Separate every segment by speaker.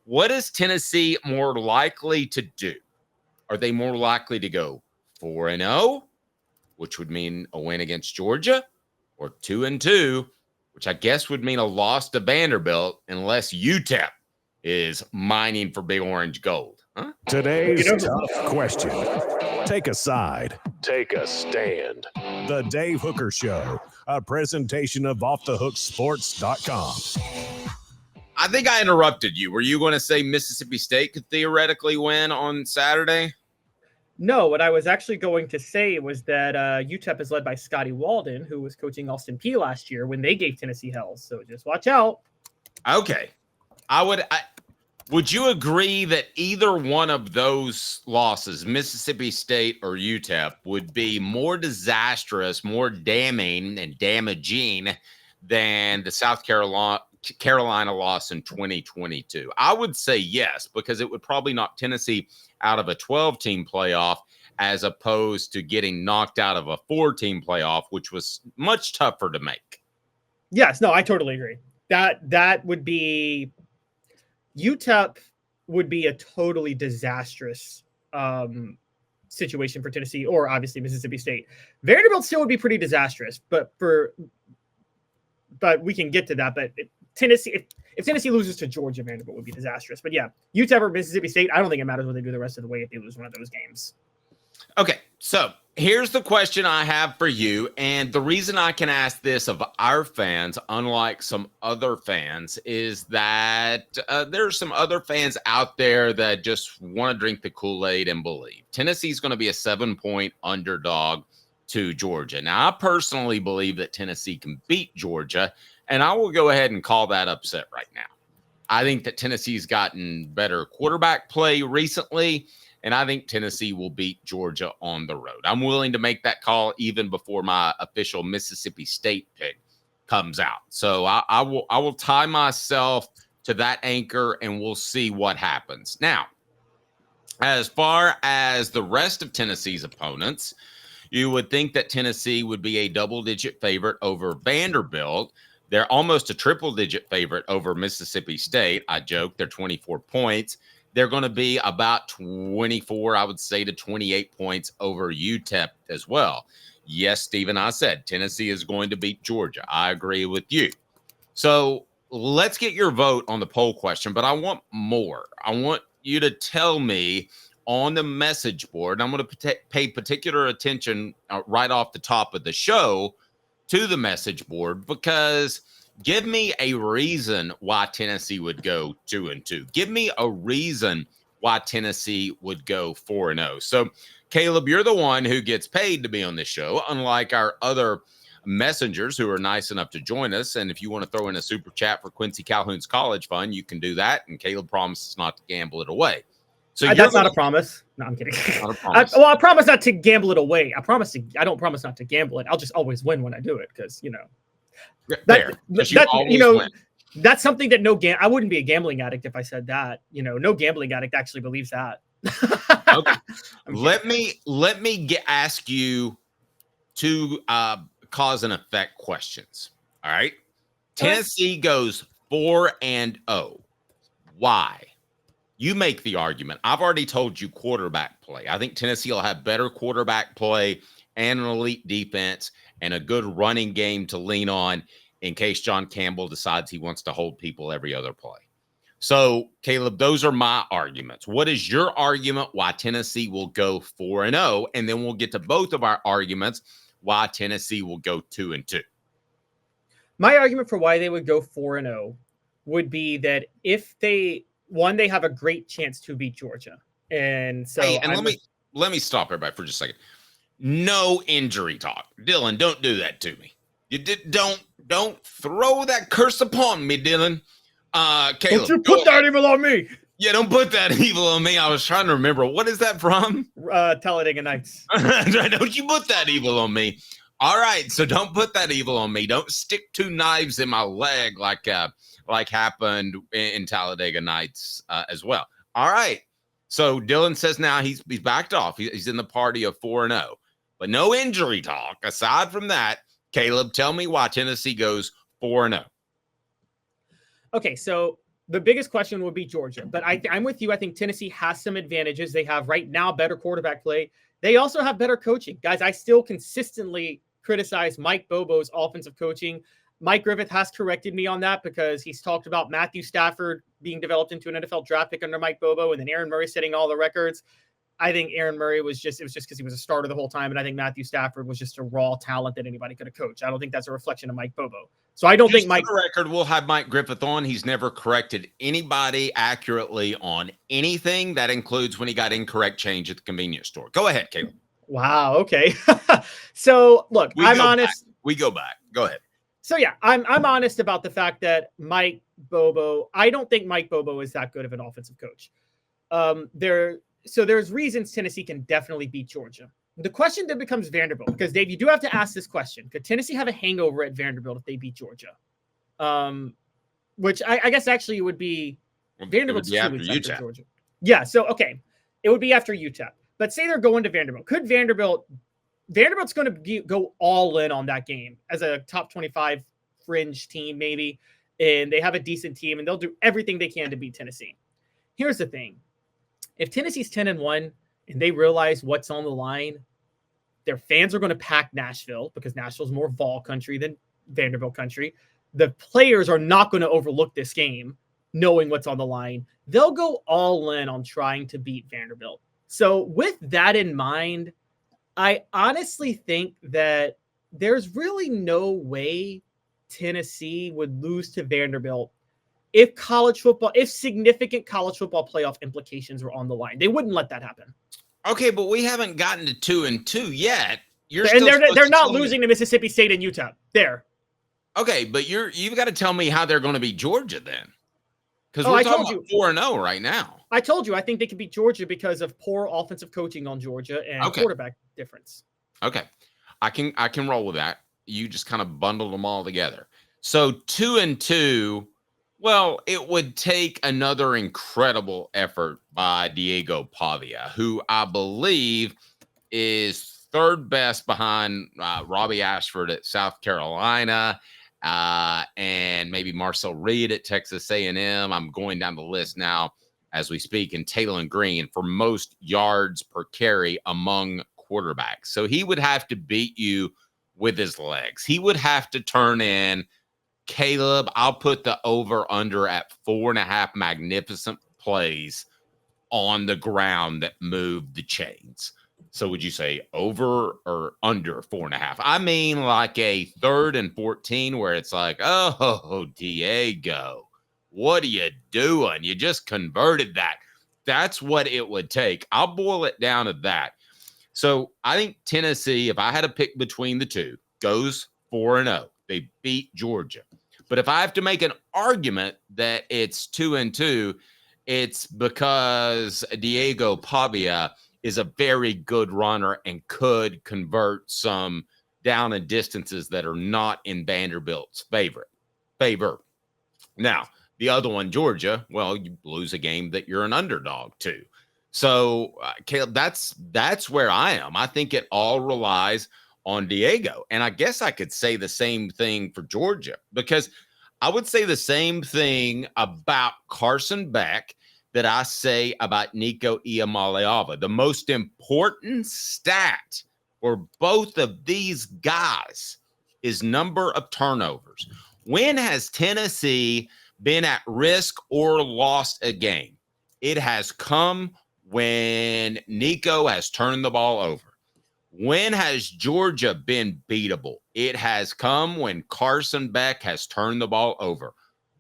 Speaker 1: What is Tennessee more likely to do? Are they more likely to go 4-0, which would mean a win against Georgia, or 2-2, which I guess would mean a loss to Vanderbilt unless UTEP is mining for big orange gold? Huh?
Speaker 2: Today's tough question. Take a side. Take a stand. The Dave Hooker Show, a presentation of OffTheHookSports.com.
Speaker 1: I think I interrupted you. Were you going to say Mississippi State could theoretically win on Saturday?
Speaker 3: No, what I was actually going to say was that UTEP is led by Scotty Walden, who was coaching Austin Peay last year when they gave Tennessee hell. So just watch out.
Speaker 1: Okay. Would you agree that either one of those losses, Mississippi State or UTEP, would be more disastrous, more damning and damaging than the South Carolina loss in 2022? I would say yes, because it would probably knock Tennessee out of a 12-team playoff as opposed to getting knocked out of a 4-team playoff, which was much tougher to make.
Speaker 3: Yes, no, I totally agree. That would be UTEP would be a totally disastrous situation for Tennessee, or obviously Mississippi State. Vanderbilt still would be pretty disastrous, but we can get to that. But Tennessee, if Tennessee loses to Georgia, Vanderbilt would be disastrous. But yeah, UTEP or Mississippi State, I don't think it matters what they do the rest of the way if they lose one of those games.
Speaker 1: Okay, so here's the question I have for you. And the reason I can ask this of our fans, unlike some other fans, is that there's some other fans out there that just want to drink the Kool-Aid and believe. Tennessee's going to be a 7-point underdog to Georgia. Now, I personally believe that Tennessee can beat Georgia, and I will go ahead and call that upset right now. I think that Tennessee's gotten better quarterback play recently, and I think Tennessee will beat Georgia on the road. I'm willing to make that call even before my official Mississippi State pick comes out. So I will tie myself to that anchor, and we'll see what happens. Now, as far as the rest of Tennessee's opponents, you would think that Tennessee would be a double-digit favorite over Vanderbilt. They're almost a triple-digit favorite over Mississippi State. I joke, they're 24 points. They're going to be about 24, I would say, to 28 points over UTEP as well. Yes, Stephen, I said Tennessee is going to beat Georgia. I agree with you. So let's get your vote on the poll question, but I want more. I want you to tell me on the message board. I'm going to pay particular attention right off the top of the show to the message board, because give me a reason why Tennessee would go 2-2. Give me a reason why Tennessee would go 4-0. So, Caleb, you're the one who gets paid to be on this show, unlike our other messengers who are nice enough to join us. And if you want to throw in a super chat for Quincy Calhoun's college fund, you can do that. And Caleb promises not to gamble it away. So
Speaker 3: that's not a promise. No, I'm kidding.
Speaker 1: Not a promise.
Speaker 3: I promise not to gamble it away. I don't promise not to gamble it. I'll just always win when I do it, because that's something that I wouldn't be a gambling addict if I said that. No gambling addict actually believes that.
Speaker 1: Okay. Let me ask you two cause and effect questions. All right. Tennessee goes 4-0. Why? You make the argument. I've already told you quarterback play. I think Tennessee will have better quarterback play and an elite defense and a good running game to lean on in case John Campbell decides he wants to hold people every other play. So, Caleb, those are my arguments. What is your argument why Tennessee will go 4-0? And then we'll get to both of our arguments why Tennessee will go 2-2.
Speaker 3: My argument for why they would go 4-0 would be that if they have a great chance to beat Georgia. And so
Speaker 1: let me stop everybody for just a second. No injury talk. Dylan, don't do that to me. Don't throw that curse upon me, Dylan. Caleb,
Speaker 3: don't you put that evil on me.
Speaker 1: Yeah, don't put that evil on me. I was trying to remember. What is that from?
Speaker 3: Talladega Nights.
Speaker 1: Don't you put that evil on me. All right, so don't put that evil on me. Don't stick two knives in my leg like happened in Talladega Nights as well. All right. So Dylan says now he's backed off. He's in the party of 4-0. But no injury talk. Aside from that, Caleb, tell me why Tennessee goes 4-0.
Speaker 3: Okay, so The biggest question would be Georgia, but I'm with you. I think Tennessee has some advantages. They have right now better quarterback play. They also have better coaching. Guys, I still consistently criticize Mike Bobo's offensive coaching. Mike Griffith has corrected me on that because he's talked about Matthew Stafford being developed into an NFL draft pick under Mike Bobo and then Aaron Murray setting all the records. I think Aaron Murray was just because he was a starter the whole time. And I think Matthew Stafford was just a raw talent that anybody could have coached. I don't think that's a reflection of Mike Bobo. So I don't think Mike.
Speaker 1: For the record, we'll have Mike Griffith on. He's never corrected anybody accurately on anything. That includes when he got incorrect change at the convenience store. Go ahead, Caleb.
Speaker 3: Wow. Okay. So look, I'm honest.
Speaker 1: We go back. Go ahead.
Speaker 3: So yeah, I'm honest about the fact that Mike Bobo, I don't think Mike Bobo is that good of an offensive coach. There's reasons Tennessee can definitely beat Georgia. The question then becomes Vanderbilt, because Dave, you do have to ask this question. Could Tennessee have a hangover at Vanderbilt if they beat Georgia? Which I guess actually it would be Vanderbilt's 2 weeks after Georgia. Yeah, so okay. It would be after UTEP. But say they're going to Vanderbilt. Could Vanderbilt's going to go all in on that game as a top 25 fringe team, maybe, and they have a decent team, and they'll do everything they can to beat Tennessee. Here's the thing. If Tennessee's 10-1 and they realize what's on the line, their fans are going to pack Nashville because Nashville's more Vol country than Vanderbilt country. The players are not going to overlook this game knowing what's on the line. They'll go all in on trying to beat Vanderbilt. So with that in mind, I honestly think that there's really no way Tennessee would lose to Vanderbilt if significant college football playoff implications were on the line. They wouldn't let that happen. Okay,
Speaker 1: but we haven't gotten to 2-2 yet.
Speaker 3: They're not losing to Mississippi State and UTEP. There.
Speaker 1: Okay, but you've got to tell me how they're going to beat Georgia then. Because we're talking about 4-0 right now.
Speaker 3: I told you I think they could beat Georgia because of poor offensive coaching on Georgia and quarterback difference.
Speaker 1: Okay. I can roll with that. You just kind of bundled them all together. So 2-2, well, it would take another incredible effort by Diego Pavia, who I believe is third best behind Robbie Ashford at South Carolina. And maybe Marcel Reed at Texas A&M. I'm going down the list now as we speak, and Taylor Green for most yards per carry among quarterbacks. So he would have to beat you with his legs. He would have to turn in, Caleb, I'll put the over-under at 4.5 magnificent plays on the ground that move the chains. So would you say over or under 4.5? I mean, like a 3rd and 14 where it's like, oh, Diego, what are you doing? You just converted that. That's what it would take. I'll boil it down to that. So I think Tennessee, if I had to pick between the two, goes 4-0. They beat Georgia. But if I have to make an argument that it's 2-2, it's because Diego Pavia is a very good runner and could convert some down and distances that are not in Vanderbilt's favor. Now, the other one, Georgia, well, you lose a game that you're an underdog to. So, Caleb, that's where I am. I think it all relies on Diego. And I guess I could say the same thing for Georgia, because I would say the same thing about Carson Beck that I say about Nico Iamaleava. The most important stat for both of these guys is number of turnovers. When has Tennessee been at risk or lost a game? It has come when Nico has turned the ball over. When has Georgia been beatable? It has come when Carson Beck has turned the ball over.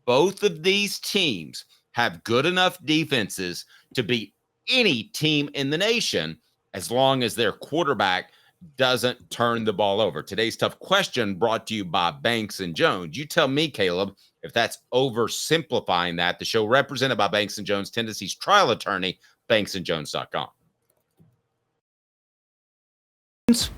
Speaker 1: Both of these teams have good enough defenses to beat any team in the nation as long as their quarterback doesn't turn the ball over. Today's tough question brought to you by Banks and Jones. You tell me, Caleb, if that's oversimplifying that. The show represented by Banks and Jones, Tennessee's trial attorney, banksandjones.com.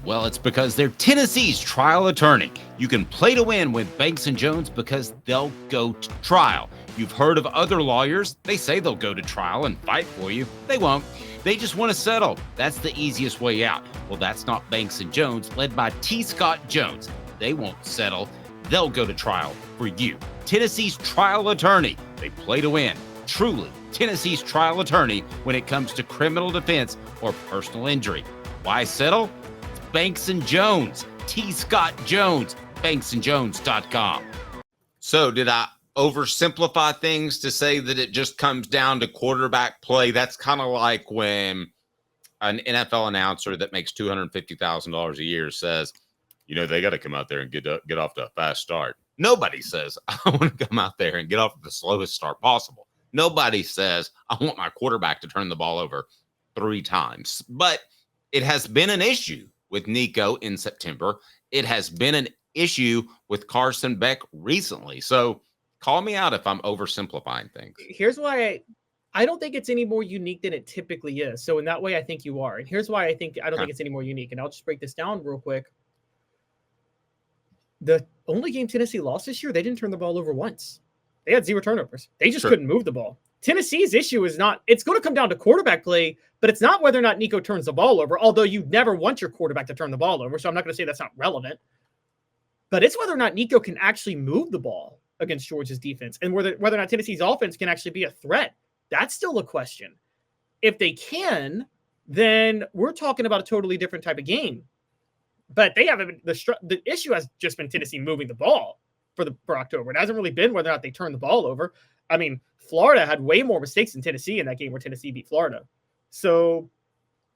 Speaker 1: Well, it's because they're Tennessee's trial attorney. You can play to win with Banks & Jones because they'll go to trial. You've heard of other lawyers. They say they'll go to trial and fight for you. They won't. They just want to settle. That's the easiest way out. Well, that's not Banks & Jones, led by T. Scott Jones. They won't settle. They'll go to trial for you. Tennessee's trial attorney,
Speaker 4: They play to win. Truly, Tennessee's trial attorney when it comes to criminal defense or personal injury. Why settle? It's Banks & Jones. T. Scott Jones. BanksandJones.com.
Speaker 1: So did I oversimplify things to say that it just comes down to quarterback play? That's kind of like when an NFL announcer that makes $250,000 a year says, they got to come out there and get off to a fast start. Nobody says, I want to come out there and get off to the slowest start possible. Nobody says, I want my quarterback to turn the ball over 3 times. But it has been an issue with Nico in September. It has been an issue with Carson Beck recently. So call me out if I'm oversimplifying things.
Speaker 3: Here's why I don't think it's any more unique than it typically is. So in that way, I think you are. And here's why I don't think it's any more unique. And I'll just break this down real quick. The only game Tennessee lost this year, they didn't turn the ball over once. They had 0 turnovers. They just couldn't move the ball. Tennessee's issue is not, it's going to come down to quarterback play, but it's not whether or not Nico turns the ball over, although you never want your quarterback to turn the ball over. So I'm not going to say that's not relevant, but it's whether or not Nico can actually move the ball against Georgia's defense and whether or not Tennessee's offense can actually be a threat. That's still a question. If they can, then we're talking about a totally different type of game. But they haven't. The issue has just been Tennessee moving the ball for October. It hasn't really been whether or not they turn the ball over. I mean, Florida had way more mistakes than Tennessee in that game where Tennessee beat Florida. So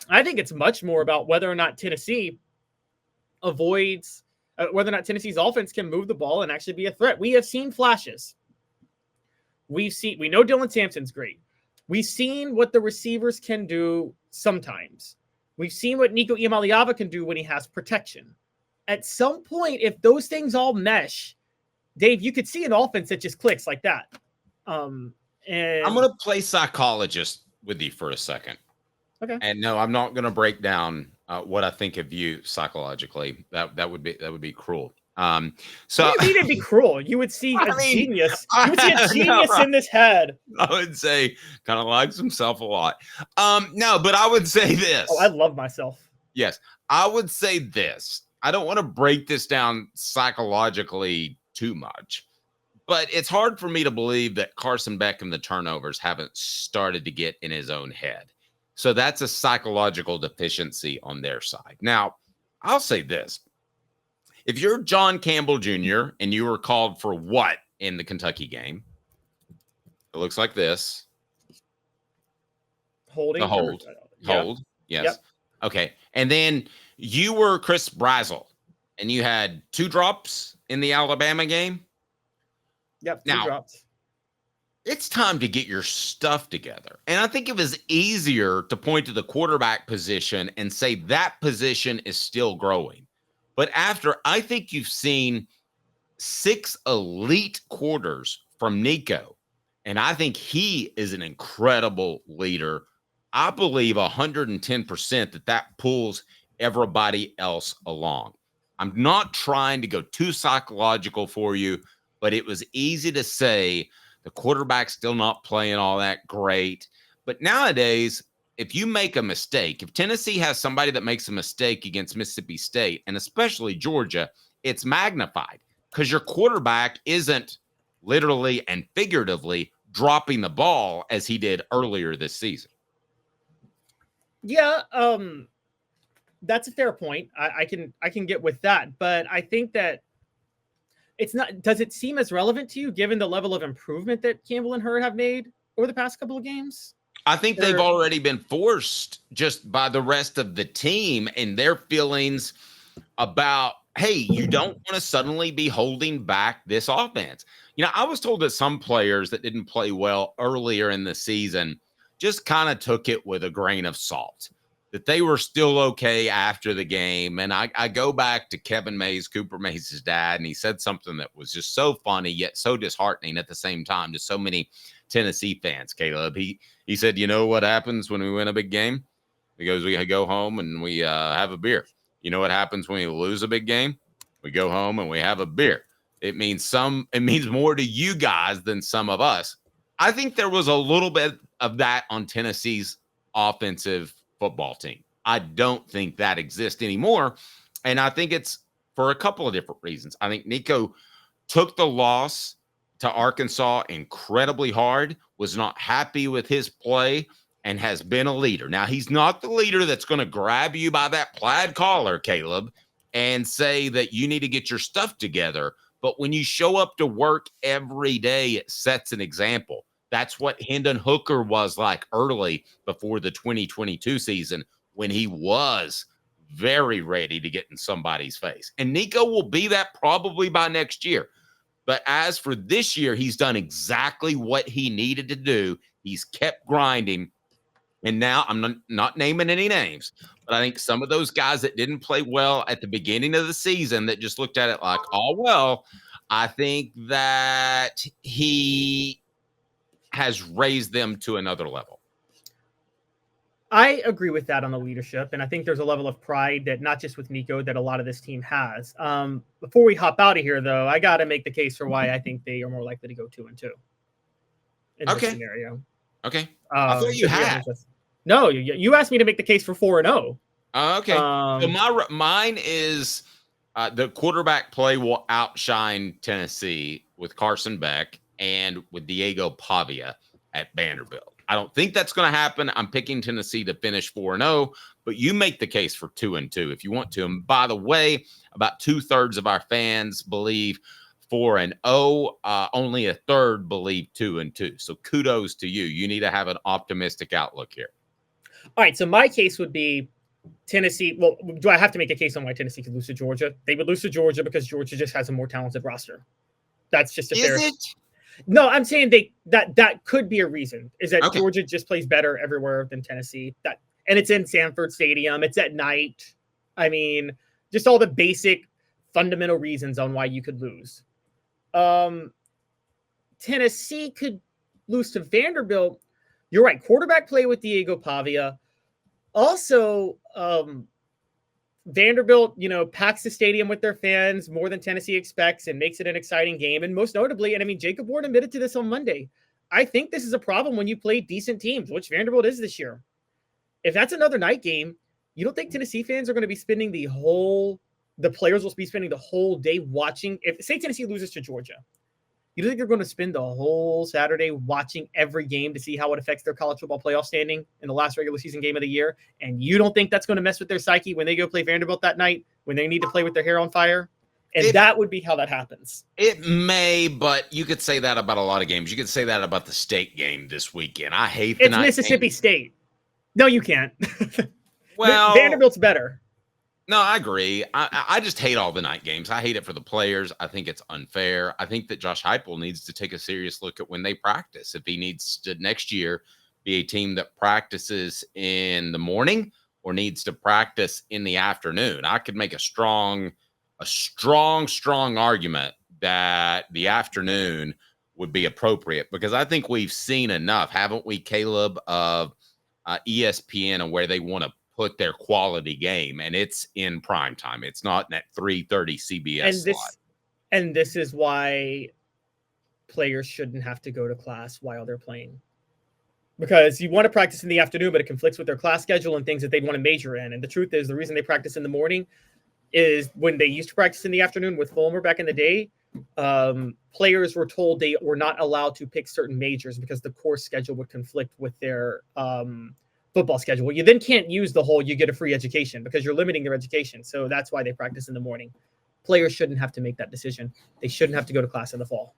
Speaker 3: I think it's much more about whether or not Tennessee avoids, whether or not Tennessee's offense can move the ball and actually be a threat. We have seen flashes. We know Dylan Sampson's great. We've seen what the receivers can do sometimes. We've seen what Nico Iamaleava can do when he has protection. At some point, if those things all mesh, Dave, you could see an offense that just clicks like that. And
Speaker 1: I'm going to play psychologist with you for a second.
Speaker 3: Okay.
Speaker 1: And no, I'm not going to break down what I think of you psychologically. That would be cruel. So
Speaker 3: what do you mean it'd be cruel? You would see genius. You would see a genius in this head.
Speaker 1: I would say kind of likes himself a lot. No, but I would say this.
Speaker 3: Oh, I love myself.
Speaker 1: Yes, I would say this. I don't want to break this down psychologically too much, but it's hard for me to believe that Carson Beck and the turnovers haven't started to get in his own head. So that's a psychological deficiency on their side. Now, I'll say this. If you're John Campbell Jr. and you were called for what in the Kentucky game? It looks like this.
Speaker 3: Holding.
Speaker 1: The hold.
Speaker 3: Yeah.
Speaker 1: Hold. Yes.
Speaker 3: Yep.
Speaker 1: Okay. And then you were Chris Brazel and you had 2 drops in the Alabama game.
Speaker 3: Yep. 2 drops.
Speaker 1: It's time to get your stuff together. And I think it was easier to point to the quarterback position and say that position is still growing. But after, I think you've seen 6 elite quarters from Nico, and I think he is an incredible leader. I believe 110% that pulls everybody else along. I'm not trying to go too psychological for you, but it was easy to say the quarterback's still not playing all that great. But nowadays, if you make a mistake, if Tennessee has somebody that makes a mistake against Mississippi State, and especially Georgia, it's magnified because your quarterback isn't literally and figuratively dropping the ball as he did earlier this season.
Speaker 3: Yeah, that's a fair point. I can get with that, but I think that it's not. Does it seem as relevant to you given the level of improvement that Campbell and Hurd have made over the past couple of games?
Speaker 1: I think they've already been forced just by the rest of the team and their feelings about, hey, you don't want to suddenly be holding back this offense. I was told that some players that didn't play well earlier in the season just kind of took it with a grain of salt, that they were still okay after the game. And I go back to Kevin Mays, Cooper Mays' dad, and he said something that was just so funny yet so disheartening at the same time to so many Tennessee fans, Caleb. He said, you know what happens when we win a big game? He goes, we go home and we have a beer. You know what happens when we lose a big game? We go home and we have a beer. It means more to you guys than some of us. I think there was a little bit of that on Tennessee's offensive football team. I don't think that exists anymore. And I think it's for a couple of different reasons. I think Nico took the loss to Arkansas incredibly hard, was not happy with his play, and has been a leader. Now, he's not the leader that's going to grab you by that plaid collar, Caleb, and say that you need to get your stuff together. But when you show up to work every day, it sets an example. That's what Hendon Hooker was like early before the 2022 season, when he was very ready to get in somebody's face. And Nico will be that probably by next year. But as for this year, he's done exactly what he needed to do. He's kept grinding. And now I'm not naming any names, but I think some of those guys that didn't play well at the beginning of the season that just looked at it like, oh, well, I think that he has raised them to another level.
Speaker 3: I agree with that on the leadership. And I think there's a level of pride that not just with Nico, that a lot of this team has. Before we hop out of here, though, I got to make the case for why I think they are more likely to go 2-2 in this scenario.
Speaker 1: Okay. I thought you had.
Speaker 3: No, you asked me to make the case for 4-0.
Speaker 1: Okay. So mine is the quarterback play will outshine Tennessee with Carson Beck and with Diego Pavia at Vanderbilt. I don't think that's going to happen. I'm picking Tennessee to finish 4-0, but you make the case for 2-2 if you want to. And by the way, about 2/3 of our fans believe 4-0. Only a third believe 2-2. So kudos to you. You need to have an optimistic outlook here.
Speaker 3: All right. So my case would be Tennessee. Well, do I have to make a case on why Tennessee could lose to Georgia? They would lose to Georgia because Georgia just has a more talented roster. That's just a fair.
Speaker 1: Is it?
Speaker 3: No, I'm saying that could be a reason. Is that Georgia just plays better everywhere than Tennessee? And it's in Sanford Stadium. It's at night. I mean, just all the basic fundamental reasons on why you could lose. Tennessee could lose to Vanderbilt. You're right. Quarterback play with Diego Pavia. Also, Vanderbilt, packs the stadium with their fans more than Tennessee expects and makes it an exciting game. And most notably, and I mean, Jacob Ward admitted to this on Monday, I think this is a problem when you play decent teams, which Vanderbilt is this year. If that's another night game, you don't think Tennessee fans are going to be spending the players will be spending the whole day watching? If, say, Tennessee loses to Georgia, you don't think they're going to spend the whole Saturday watching every game to see how it affects their college football playoff standing in the last regular season game of the year? And you don't think that's going to mess with their psyche when they go play Vanderbilt that night, when they need to play with their hair on fire? And that would be how that happens. It
Speaker 1: may, but you could say that about a lot of games. You could say that about the state game this weekend. I hate
Speaker 3: it's Mississippi State. No, you can't.
Speaker 1: Well,
Speaker 3: Vanderbilt's better.
Speaker 1: No, I agree. I just hate all the night games. I hate it for the players. I think it's unfair. I think that Josh Heupel needs to take a serious look at when they practice. If he needs to next year be a team that practices in the morning or needs to practice in the afternoon, I could make a strong argument that the afternoon would be appropriate, because I think we've seen enough, haven't we, Caleb, of ESPN and where they want to put their quality game, and it's in prime time. It's not in that 3:30 CBS slot.
Speaker 3: And this is why players shouldn't have to go to class while they're playing, because you want to practice in the afternoon, but it conflicts with their class schedule and things that they'd want to major in. And the truth is, the reason they practice in the morning is when they used to practice in the afternoon with Fulmer back in the day, players were told they were not allowed to pick certain majors because the course schedule would conflict with their football schedule. You then can't use the whole you get a free education because you're limiting their education. So that's why they practice in the morning. Players shouldn't have to make that decision. They shouldn't have to go to class in the fall.